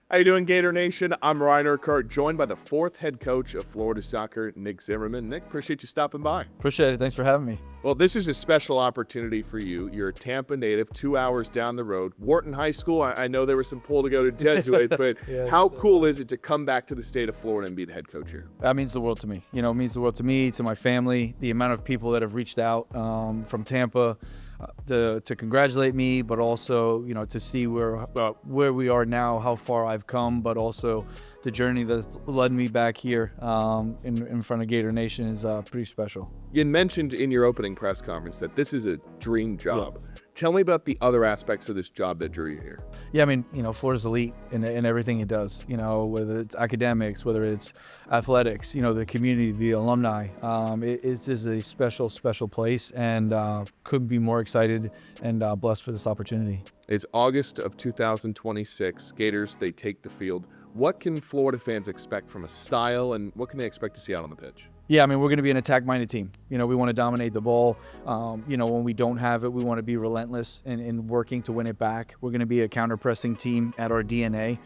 How you doing, Gator Nation? I'm Ryan Urquhart, joined by the fourth head coach of Florida soccer, Nick Zimmerman. Nick, appreciate you stopping by. Appreciate it. Thanks for having me. Well, this is a special opportunity for you. You're a Tampa native, 2 hours down the road. Wharton High School, I know there was some pull to go to Jesuit, but Yeah, how cool is it to come back to the state of Florida and be the head coach here? That means the world to me. You know, it means the world to me, to my family, the amount of people that have reached out from Tampa to congratulate me, but also, you know, to see where we are now, how far I've come, but also the journey that's led me back here in front of Gator Nation is pretty special. You mentioned in your opening press conference that this is a dream job. Yeah. Tell me about the other aspects of this job that drew you here. Yeah, I mean, you know, Florida's elite in everything it does, you know, whether it's academics, whether it's athletics, you know, the community, the alumni. It's just a special, special place, and couldn't be more excited and blessed for this opportunity. It's August of 2026. Gators, they take the field. What can Florida fans expect from a style, and what can they expect to see out on the pitch? Yeah, I mean, we're going to be an attack-minded team. You know, we want to dominate the ball. You know, when we don't have it, we want to be relentless in working to win it back. We're going to be a counter-pressing team at our DNA.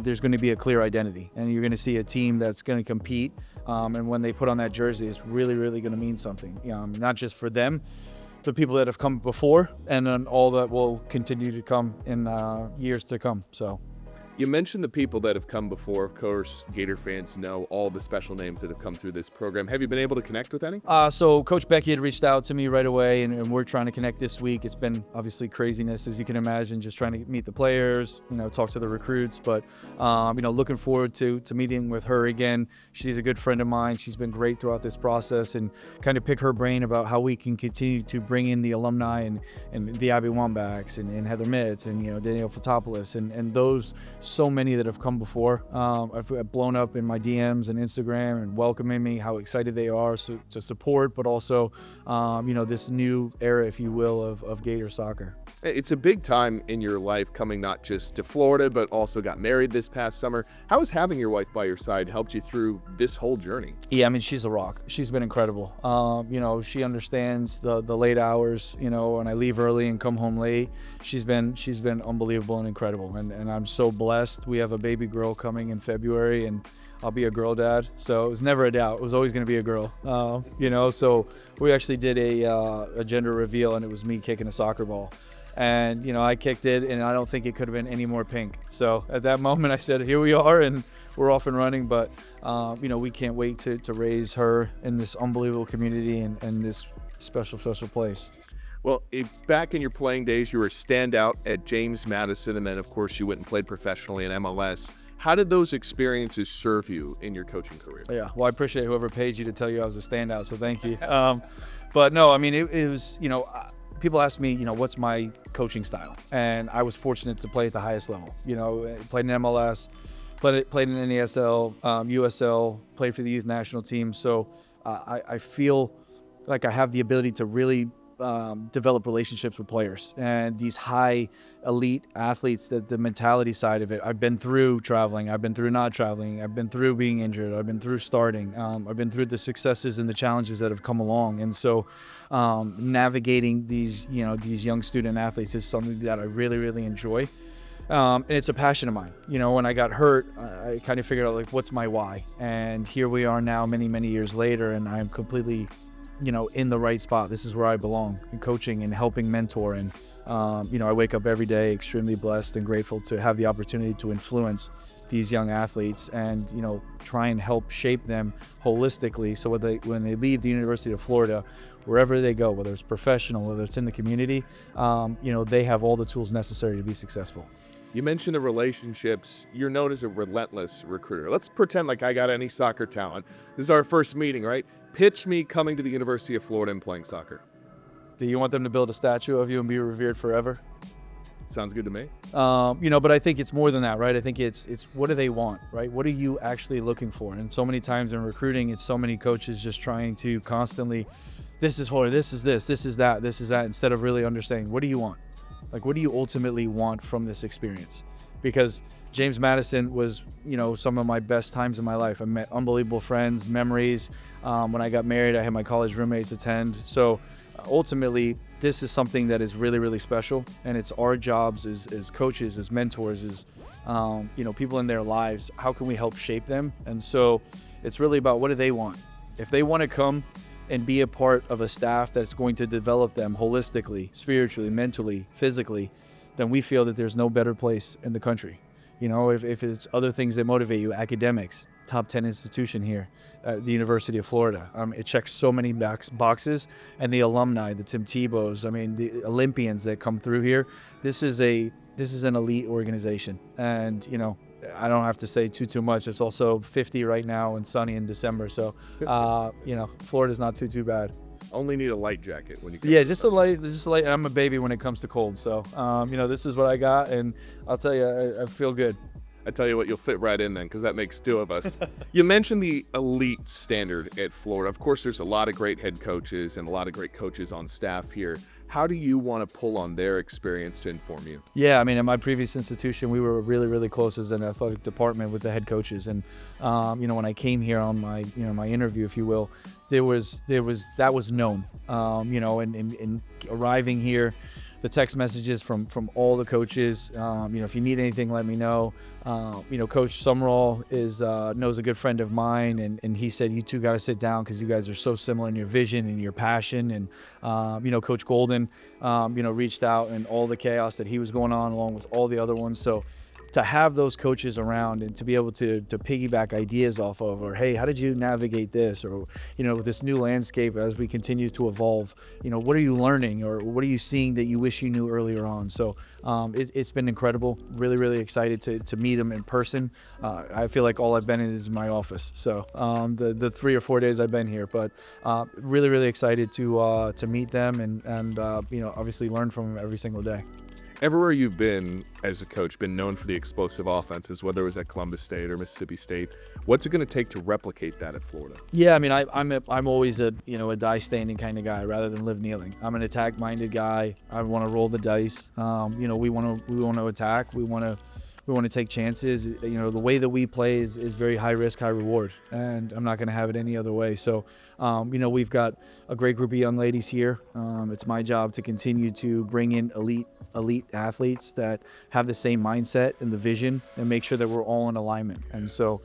There's going to be a clear identity, and you're going to see a team that's going to compete. And when they put on that jersey, it's really, really going to mean something. Not just for them, the people that have come before, and then all that will continue to come in years to come. So. You mentioned the people that have come before. Of course, Gator fans know all the special names that have come through this program. Have you been able to connect with any? So Coach Becky had reached out to me right away, and we're trying to connect this week. It's been obviously craziness, as you can imagine, just trying to meet the players, you know, talk to the recruits. But, you know, looking forward to meeting with her again. She's a good friend of mine. She's been great throughout this process, and kind of pick her brain about how we can continue to bring in the alumni and the Abby Wambachs and Heather Mitz and, you know, Danielle Fotopoulos and those so many that have come before. I've blown up in my DMs and Instagram and welcoming me, how excited they are to support, but also, you know, this new era, if you will, of Gator soccer. It's a big time in your life, coming not just to Florida, but also got married this past summer. How has having your wife by your side helped you through this whole journey? Yeah, I mean, she's a rock. She's been incredible. You know, she understands the late hours, you know, when I leave early and come home late. She's been unbelievable and incredible, and I'm so blessed. We have a baby girl coming in February, and I'll be a girl dad. So it was never a doubt. It was always going to be a girl. You know, so we actually did a gender reveal, and it was me kicking a soccer ball. And, you know, I kicked it, and I don't think it could have been any more pink. So at that moment, I said, here we are, and we're off and running. But, you know, we can't wait to raise her in this unbelievable community and this special, special place. Well, back in your playing days, you were a standout at James Madison, and then, of course, you went and played professionally in MLS. How did those experiences serve you in your coaching career? Yeah, well, I appreciate whoever paid you to tell you I was a standout, so thank you. But no, I mean, it was, you know, people ask me, you know, what's my coaching style? And I was fortunate to play at the highest level. You know, played in MLS, played in NASL, USL, played for the youth national team. So I feel like I have the ability to really develop relationships with players and these high elite athletes. That the mentality side of it, I've been through traveling, I've been through not traveling, I've been through being injured, I've been through starting, I've been through the successes and the challenges that have come along. And so navigating these, you know, these young student athletes is something that I really, really enjoy. And it's a passion of mine. You know, when I got hurt, I kind of figured out, like, what's my why? And here we are now, many, many years later, and I'm completely, you know, in the right spot. This is where I belong, in coaching and helping mentor. And, you know, I wake up every day extremely blessed and grateful to have the opportunity to influence these young athletes and, you know, try and help shape them holistically. So when they leave the University of Florida, wherever they go, whether it's professional, whether it's in the community, you know, they have all the tools necessary to be successful. You mentioned the relationships. You're known as a relentless recruiter. Let's pretend like I got any soccer talent. This is our first meeting, right? Pitch me coming to the University of Florida and playing soccer. Do you want them to build a statue of you and be revered forever? Sounds good to me. You know, but I think it's more than that, right? I think it's what do they want, right? What are you actually looking for? And so many times in recruiting, it's so many coaches just trying to constantly, this is Florida, this is that, instead of really understanding, what do you want? Like, what do you ultimately want from this experience? Because James Madison was, you know, some of my best times in my life. I met unbelievable friends, memories. When I got married, I had my college roommates attend. So ultimately, this is something that is really, really special, and it's our jobs as coaches, as mentors, as people in their lives. How can we help shape them? And so it's really about, what do they want? If they want to come and be a part of a staff that's going to develop them holistically, spiritually, mentally, physically, then we feel that there's no better place in the country. If it's other things that motivate you, academics, top 10 institution here at the University of Florida. It checks so many boxes, and the alumni, the Tim Tebows, the Olympians that come through here. This is an elite organization, and I don't have to say too much. It's also 50 right now and sunny in December, so Florida's not too bad. Only need a light jacket when you come. Yeah, just a light. I'm a baby when it comes to cold, so this is what I got, and I'll tell you, I feel good. I tell you what, you'll fit right in then, because that makes two of us. You mentioned the elite standard at Florida. Of course, there's a lot of great head coaches and a lot of great coaches on staff here. How do you want to pull on their experience to inform you? Yeah, in my previous institution, we were really, really close as an athletic department with the head coaches. And, when I came here on my, my interview, if you will, that was known, and arriving here, the text messages from all the coaches, if you need anything, let me know. Coach Summerall knows a good friend of mine, and he said, you two got to sit down because you guys are so similar in your vision and your passion. And, Coach Golden, reached out, and all the chaos that he was going on along with all the other ones. So to have those coaches around and to be able to piggyback ideas off of, or, hey, how did you navigate this? Or, with this new landscape as we continue to evolve, what are you learning, or what are you seeing that you wish you knew earlier on? So it's been incredible. Really, really excited to meet them in person. I feel like all I've been in is my office. So the 3 or 4 days I've been here, but really, really excited to meet them and obviously learn from them every single day. Everywhere you've been as a coach, been known for the explosive offenses, whether it was at Columbus State or Mississippi State. What's it going to take to replicate that at Florida? Yeah, I'm always a die standing kind of guy rather than live kneeling. I'm an attack minded guy. I want to roll the dice. We want to attack. We want to take chances. The way that we play is very high risk, high reward, and I'm not going to have it any other way. So, we've got a great group of young ladies here. It's my job to continue to bring in elite athletes that have the same mindset and the vision, and make sure that we're all in alignment. And so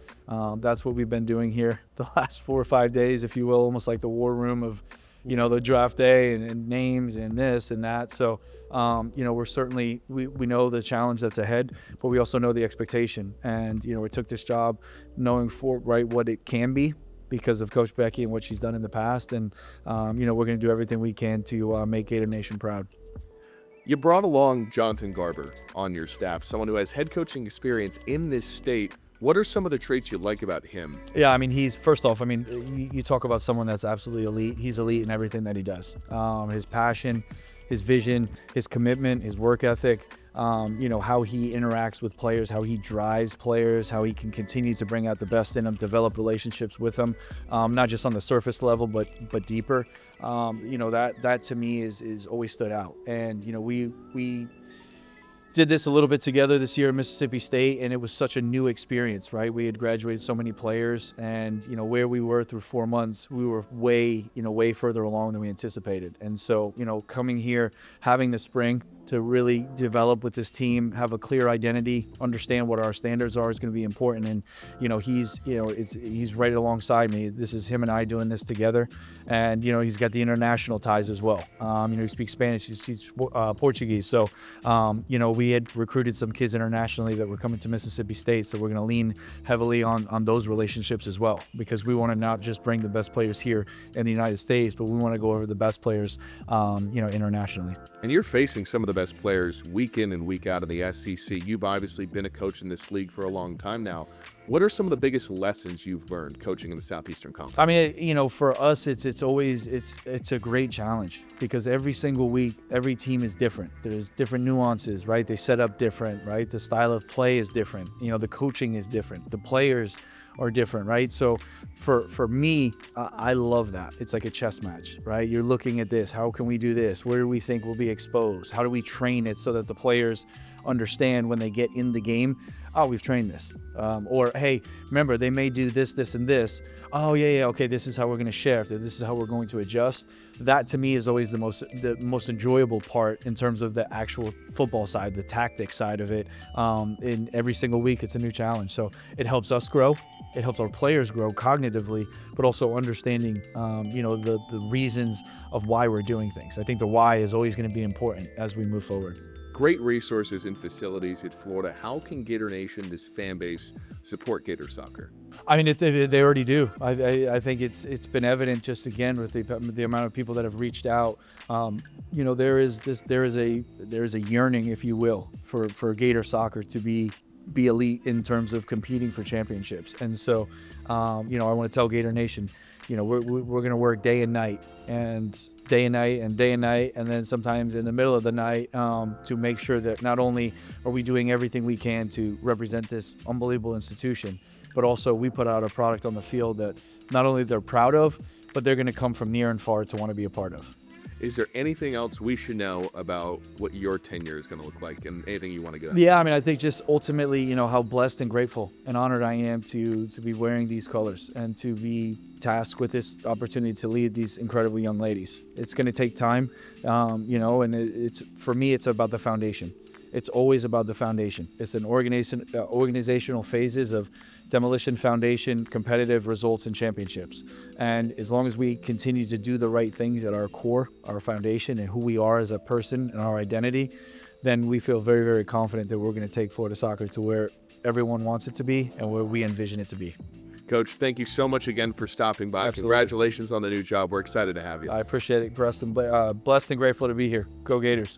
that's what we've been doing here the last 4 or 5 days, if you will, almost like the war room of the draft day and names and this and that. So, we're certainly, we know the challenge that's ahead, but we also know the expectation. And, we took this job knowing what it can be because of Coach Becky and what she's done in the past. And, we're going to do everything we can to make Gator Nation proud. You brought along Jonathan Garber on your staff, someone who has head coaching experience in this state. What are some of the traits you like about him? Yeah, he's, first off, you talk about someone that's absolutely elite. He's elite in everything that he does. His passion, his vision, his commitment, his work ethic, how he interacts with players, how he drives players, how he can continue to bring out the best in them, develop relationships with them, not just on the surface level, but deeper. That to me is always stood out. And, we did this a little bit together this year at Mississippi State, and it was such a new experience, right? We had graduated so many players, and where we were through 4 months, we were way further along than we anticipated. And so, coming here, having the spring to really develop with this team, have a clear identity, understand what our standards are is going to be important. And he's right alongside me. This is him and I doing this together, and he's got the international ties as well. He speaks Spanish, he speaks Portuguese. So we had recruited some kids internationally that were coming to Mississippi State, so we're going to lean heavily on those relationships as well, because we want to not just bring the best players here in the United States, but we want to go over the best players internationally. And you're facing some of the best players week in and week out in the SEC. You've obviously been a coach in this league for a long time now. What are some of the biggest lessons you've learned coaching in the Southeastern Conference? For us, it's always a great challenge, because every single week, every team is different. There's different nuances, right? They set up different, right? The style of play is different. The coaching is different. The players are different, right? So for me, I love that. It's like a chess match, right? You're looking at this. How can we do this? Where do we think we'll be exposed? How do we train it so that the players understand when they get in the game, oh, we've trained this. Or, hey, remember, they may do this, this, and this. Oh, yeah, okay, this is how we're going to shift, or this is how we're going to adjust. That, to me, is always the most enjoyable part in terms of the actual football side, the tactic side of it. In every single week, it's a new challenge. So it helps us grow. It helps our players grow cognitively, but also understanding, the reasons of why we're doing things. I think the why is always going to be important as we move forward. Great resources and facilities at Florida. How can Gator Nation, this fan base, support Gator soccer? I mean, they already do. I think it's been evident just again with the amount of people that have reached out. There is a yearning, if you will, for Gator soccer to be elite in terms of competing for championships. And so, I want to tell Gator Nation, we're going to work day and night, and then sometimes in the middle of the night to make sure that not only are we doing everything we can to represent this unbelievable institution, but also we put out a product on the field that not only they're proud of, but they're going to come from near and far to want to be a part of. Is there anything else we should know about what your tenure is going to look like, and anything you want to get? Yeah, I mean, I think just ultimately, how blessed and grateful and honored I am to be wearing these colors and to be tasked with this opportunity to lead these incredible young ladies. It's going to take time, and it's for me, it's about the foundation. It's always about the foundation. It's an organizational phases of demolition, foundation, competitive results, and championships. And as long as we continue to do the right things at our core, our foundation, and who we are as a person and our identity, then we feel very, very confident that we're going to take Florida soccer to where everyone wants it to be and where we envision it to be. Coach, thank you so much again for stopping by. Absolutely. Congratulations on the new job. We're excited to have you. I appreciate it, Preston. Blessed and grateful to be here. Go Gators.